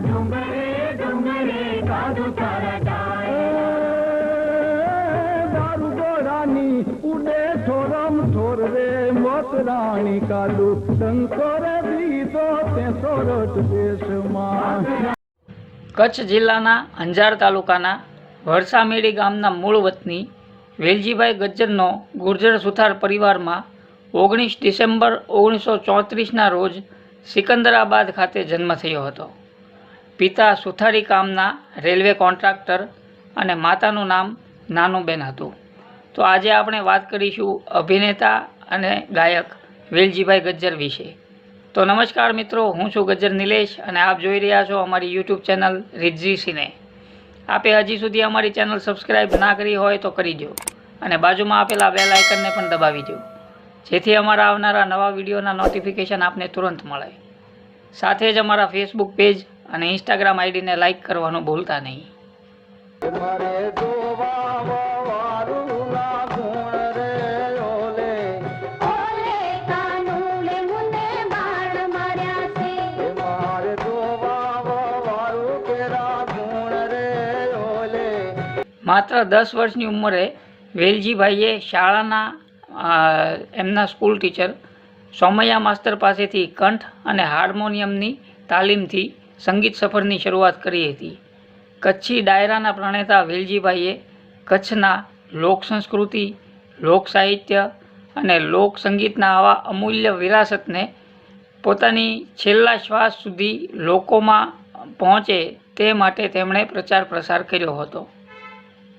ડુંગરે ડુંગરે કાદુ તારા દારૂ ગોળાની ઉડે થોરમ થોર રે મોત રાણી કાદુ શંકરે દીધો તે સોરઠ દેશમાં। કચ્છ જિલ્લાના અંજાર તાલુકાના વરસામેડી ગામના મૂળ વતની વેલજીભાઈ ગજ્જરનો ગુર્જર સુથાર પરિવારમાં 19 ડિસેમ્બર 1934ના રોજ સિકંદરાબાદ ખાતે જન્મ થયો હતો। પિતા સુથારી કામના રેલવે કોન્ટ્રાક્ટર અને માતાનું નામ નાનુબેન હતું। તો આજે આપણે વાત કરીશું અભિનેતા અને ગાયક વેલજીભાઈ ગજ્જર વિશે। તો નમસ્કાર મિત્રો, હું છું ગજ્જર નિલેશ અને આપ જોઈ રહ્યા છો અમારી યુટ્યુબ ચેનલ રિદ્ઝી સિને। આપે હજી સુધી અમારી ચેનલ સબસ્ક્રાઈબ ના કરી હોય તો કરી દો અને બાજુમાં આપેલા બેલ આઇકનને પણ દબાવી દો, જેથી અમારા આવનારા નવા વિડીયોના નોટિફિકેશન આપને તુરંત મળે। સાથે જ અમારા ફેસબુક પેજ અને ઇન્સ્ટાગ્રામ આઈડીને લાઇક કરવાનું ભૂલતા નહીં। માત્ર 10 વર્ષની ઉંમરે વેલજીભાઈએ શાળાના એમના સ્કૂલ ટીચર સોમૈયા માસ્તર પાસેથી કંઠ અને હાર્મોનિયમની તાલીમથી સંગીત સફરની શરૂઆત કરી હતી। કચ્છી ડાયરાના પ્રણેતા વેલજીભાઈએ કચ્છના લોક સંસ્કૃતિ, લોક સાહિત્ય અને લોક સંગીતના આવા અમૂલ્ય વિરાસતને પોતાની છેલ્લા શ્વાસ સુધી લોકોમાં પહોંચે તે માટે તેમણે પ્રચાર પ્રસાર કર્યો હતો।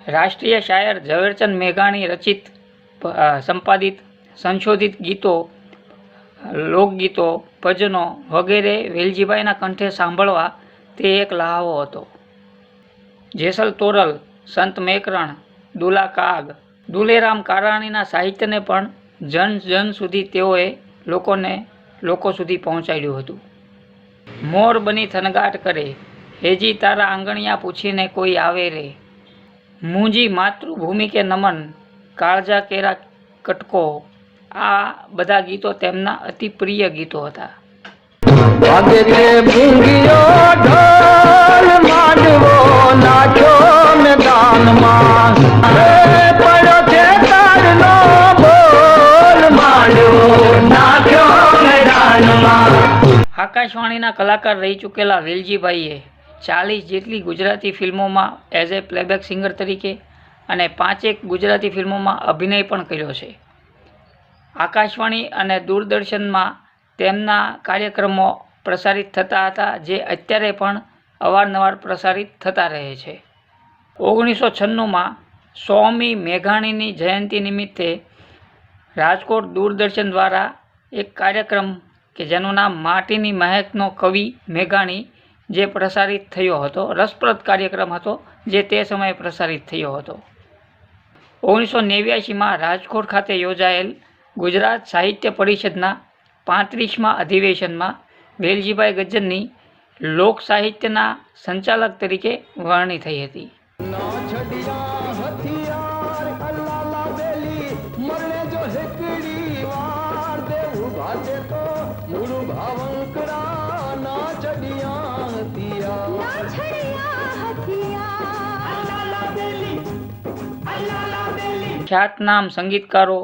રાષ્ટ્રીય શાયર ઝવેરચંદ મેઘાણી રચિત, સંપાદિત, સંશોધિત ગીતો, લોકગીતો, ભજનો વગેરે વેલજીભાઈના કંઠે સાંભળવા તે એક લહાવો હતો। જેસલ તોરલ, સંત મેકરણ, દુલા કાગ, દુલેરામ કારાણીના સાહિત્યને પણ જન જન સુધી તેઓએ લોકો સુધી પહોંચાડ્યું હતું। મોર બની થનગાટ કરે, હેજી તારા આંગણિયા પૂછીને કોઈ આવે રે, મૂંજી માતૃભૂમિ કે નમન, કાળજા કેરા કટકો, આ બધા ગીતો તેમના અતિ પ્રિય ગીતો હતા। આકાશવાણીના કલાકાર રહી ચૂકેલા વેલજીભાઈએ 40 જેટલી ગુજરાતી ફિલ્મોમાં એઝ એ પ્લેબેક સિંગર તરીકે અને 5 ગુજરાતી ફિલ્મોમાં અભિનય પણ કર્યો છે। આકાશવાણી અને દૂરદર્શનમાં તેમના કાર્યક્રમો પ્રસારિત થતા હતા, જે અત્યારે પણ અવારનવાર પ્રસારિત થતા રહે છે। 1996માં 100મી મેઘાણીની જયંતિ નિમિત્તે રાજકોટ દૂરદર્શન દ્વારા એક કાર્યક્રમ કે જેનું નામ માટીની મહેકનો કવિ મેઘાણી જે પ્રસારિત થયો હતો, રસપ્રદ કાર્યક્રમ હતો જે તે સમયે પ્રસારિત થયો હતો। 1989માં રાજકોટ ખાતે યોજાયેલ ગુજરાત સાહિત્ય પરિષદના 35મા અધિવેશનમાં વેલજીભાઈ ગજ્જરની લોક સાહિત્યના સંચાલક તરીકે વરણી થઈ હતી। ખ્યાતનામ સંગીતકારો,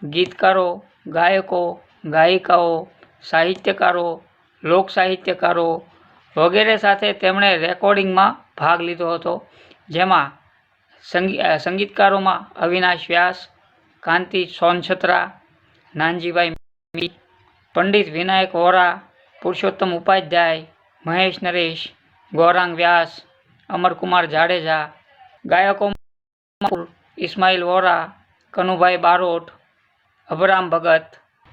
ગીતકારો, ગાયકો, ગાયિકાઓ, સાહિત્યકારો, લોક સાહિત્યકારો વગેરે સાથે તેમણે રેકોર્ડિંગમાં ભાગ લીધો હતો, જેમાં સંગીતકારોમાં અવિનાશ વ્યાસ, કાંતિ સોનછત્રા, નાનજીભાઈ, પંડિત વિનાયક વોરા, પુરુષોત્તમ ઉપાધ્યાય, મહેશ નરેશ, ગૌરાંગ વ્યાસ, અમરકુમાર જાડેજા। ગાયકોમાં ઇસ્માઇલ વોરા, કનુભાઈ બારોટ, અભરામ ભગત,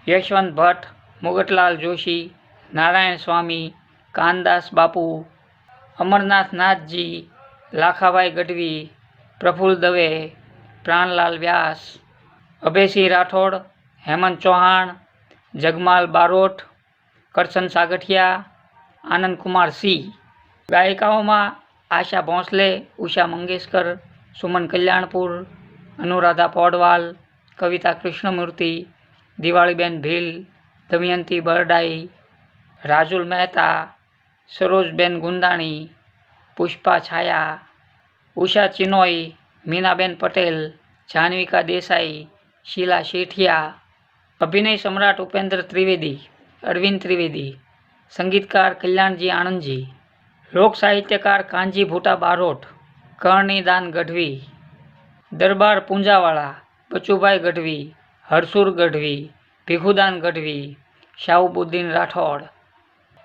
યશવંત ભટ્ટ, મુગટલાલ જોશી, નારાયણ સ્વામી, કાનદાસ બાપુ, અમરનાથ નાથજી, લાખાભાઈ ગઢવી, પ્રફુલ્લ દવે, પ્રાણલાલ વ્યાસ, અભયસિંહ રાઠોડ, હેમંત ચૌહાણ, જગમાલ બારોટ, કરશન સાગઠિયા, આનંદકુમાર સિંહ। ગાયિકાઓમાં આશા ભોંસલે, ઉષા મંગેશકર, સુમન કલ્યાણપુર, અનુરાધા પૌડવાલ, કવિતા કૃષ્ણમૂર્તિ, દિવાળીબેન ભીલ, દમયંતી બરડાઈ, રાજુલ મહેતા, સરોજબેન ગુંદાણી, પુષ્પા છાયા, ઉષા ચિનોઈ, મીનાબેન પટેલ, જાહ્નવિકા દેસાઈ, શીલા શેઠિયા, અભિનય સમ્રાટ ઉપેન્દ્ર ત્રિવેદી, અરવિંદ ત્રિવેદી, સંગીતકાર કલ્યાણજી આણંદજી, લોક સાહિત્યકાર કાનજી ભૂટા બારોટ, કરણીદાન ગઢવી, દરબાર પૂંજાવાળા, બચુભાઈ ગઢવી, હરસુર ગઢવી, ભીખુદાન ગઢવી, શાહબુદ્દીન રાઠોડ,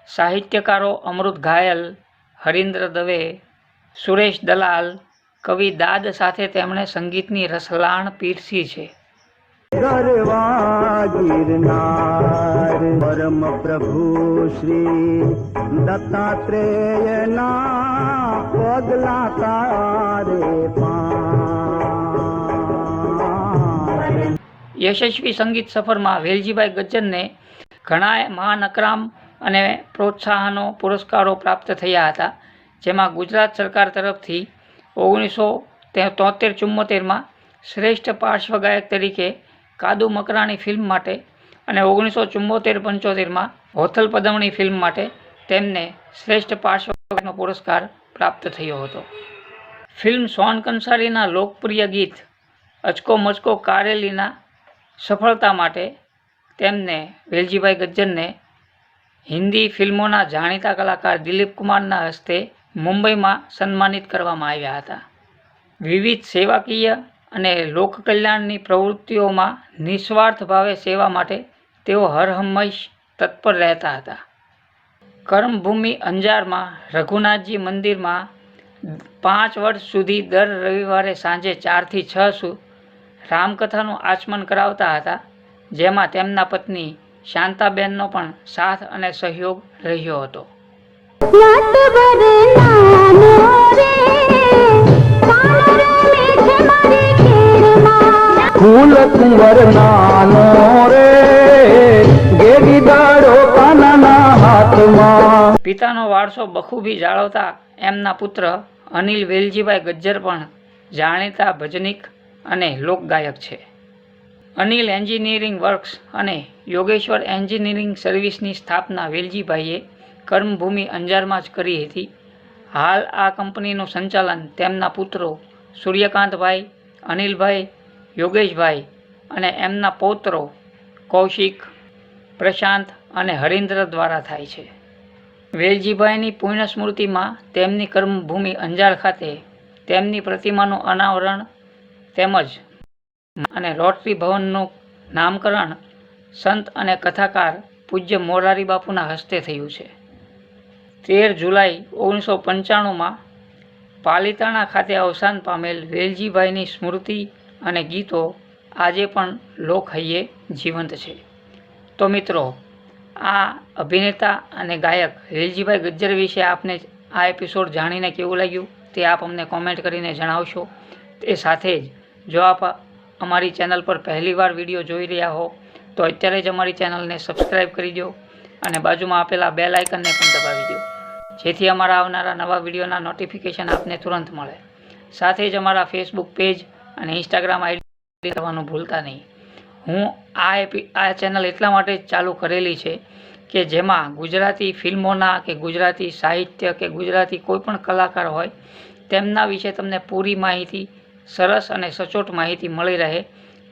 સાહિત્યકારો અમૃત ઘાયલ, હરીન્દ્ર દવે, સુરેશ દલાલ, કવિ દાદ સાથે તેમણે સંગીતની રસલાણ પીરસી છે. ગરવા ગિરનાર પરમ પ્રભુ શ્રી દત્તાત્રેયના પગલા તારે યશસ્વી સંગીત સફરમાં વેલજીભાઈ ગજ્જરને ઘણા મહાનકરામ અને પ્રોત્સાહનો પુરસ્કારો પ્રાપ્ત થયા હતા, જેમાં ગુજરાત સરકાર તરફથી 1973-74માં શ્રેષ્ઠ પાર્શ્વગાયક તરીકે કાદુ મકરાણી ફિલ્મ માટે અને 1974-75માં હોથલ પદમણી ફિલ્મ માટે તેમને શ્રેષ્ઠ પાર્શ્વગાયકનો પુરસ્કાર પ્રાપ્ત થયો હતો. ફિલ્મ સોન કંસારીના લોકપ્રિય ગીત અચકો મચકો કારેલીના સફળતા માટે તેમને વેલજીભાઈ ગજ્જરને હિન્દી ફિલ્મોના જાણીતા કલાકાર દિલીપ કુમારના હસ્તે મુંબઈમાં સન્માનિત કરવામાં આવ્યા હતા. વિવિધ સેવાકીય અને લોકકલ્યાણની પ્રવૃત્તિઓમાં નિસ્વાર્થ ભાવે સેવા માટે તેઓ હરહંમેશ તત્પર રહેતા હતા. કર્મભૂમિ અંજારમાં રઘુનાથજી મંદિરમાં 5 વર્ષ સુધી દર રવિવારે સાંજે 4 થી 6 રામકથાનું આચમન કરાવતા હતા, જેમાં તેમના પત્ની શાંતાબેનનો પણ સાથ અને સહયોગ રહ્યો હતો. ફૂલ કુંવર નાનો રે ગેડી દાડો કાનાના હાથમાં. પિતાનો વારસો બખૂબી જાળવતા એમના પુત્ર અનિલ વેલજીભાઈ ગજ્જર પણ જાણીતા ભજનિક અને લોકગાયક છે. અનિલ એન્જિનિયરિંગ વર્ક્સ અને યોગેશ્વર એન્જિનિયરિંગ સર્વિસની સ્થાપના વેલજીભાઈએ કર્મભૂમિ અંજારમાં જ કરી હતી. હાલ આ કંપનીનું સંચાલન તેમના પુત્રો સૂર્યકાંતભાઈ, અનિલભાઈ, યોગેશભાઈ અને એમના પૌત્રો કૌશિક, પ્રશાંત અને હરીન્દ્ર દ્વારા થાય છે. વેલજીભાઈની પુણ્ય સ્મૃતિમાં તેમની કર્મભૂમિ અંજાર ખાતે તેમની પ્રતિમાનું અનાવરણ તેમજ અને રોટરી ભવનનું નામકરણ સંત અને કથાકાર પૂજ્ય મોરારી બાપુના હસ્તે થયું છે. 13 જુલાઈ 1995માં પાલિતાણા ખાતે અવસાન પામેલ વેલજીભાઈની સ્મૃતિ અને ગીતો આજે પણ લોકહૈયે જીવંત છે. તો મિત્રો, આ અભિનેતા અને ગાયક વેલજીભાઈ ગજ્જર વિશે આપને આ એપિસોડ જાણીને કેવું લાગ્યું તે આપ અમને કોમેન્ટ કરીને જણાવશો. તે સાથે જ જો આપ અમારી ચેનલ પર પહેલીવાર વિડીયો જોઈ રહ્યા હો તો અત્યારે જ અમારી ચેનલને સબસ્ક્રાઈબ કરી દો અને બાજુમાં આપેલા બેલ આઇકનને પણ દબાવી દો, જેથી અમારા આવનારા નવા વિડીયોના નોટિફિકેશન આપને તુરંત મળે. સાથે જ અમારા ફેસબુક પેજ અને ઇન્સ્ટાગ્રામ આઈડી કરવાનું ભૂલતા નહીં. હું આ ચેનલ એટલા માટે ચાલુ કરેલી છે કે જેમાં ગુજરાતી ફિલ્મોના કે ગુજરાતી સાહિત્ય કે ગુજરાતી કોઈપણ કલાકાર હોય તેમના વિશે તમને પૂરી માહિતી, સરસ અને સચોટ માહિતી મળી રહે,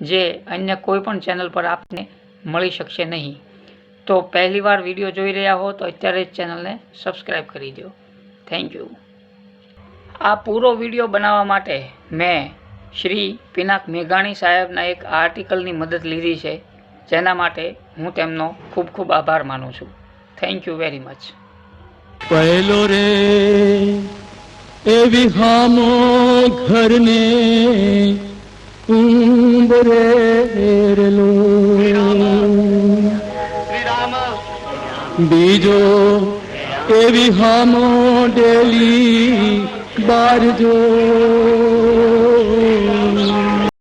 જે અન્ય કોઈપણ ચેનલ પર આપને મળી શકશે નહીં. તો પહેલીવાર વિડીયો જોઈ રહ્યા હો તો અત્યારે જ ચેનલને સબસ્ક્રાઈબ કરી દો. Thank you. આ પૂરો વિડીયો બનાવવા માટે મેં શ્રી પિનાક મેઘાણી સાહેબના એક આર્ટિકલની મદદ લીધી છે, જેના માટે હું તેમનો ખૂબ ખૂબ આભાર માનું છું. Thank you very much. પહેલો રે એવી હામો ઘરને ઉંબરેલો, બીજો એવી હામો ડેલી બારજો.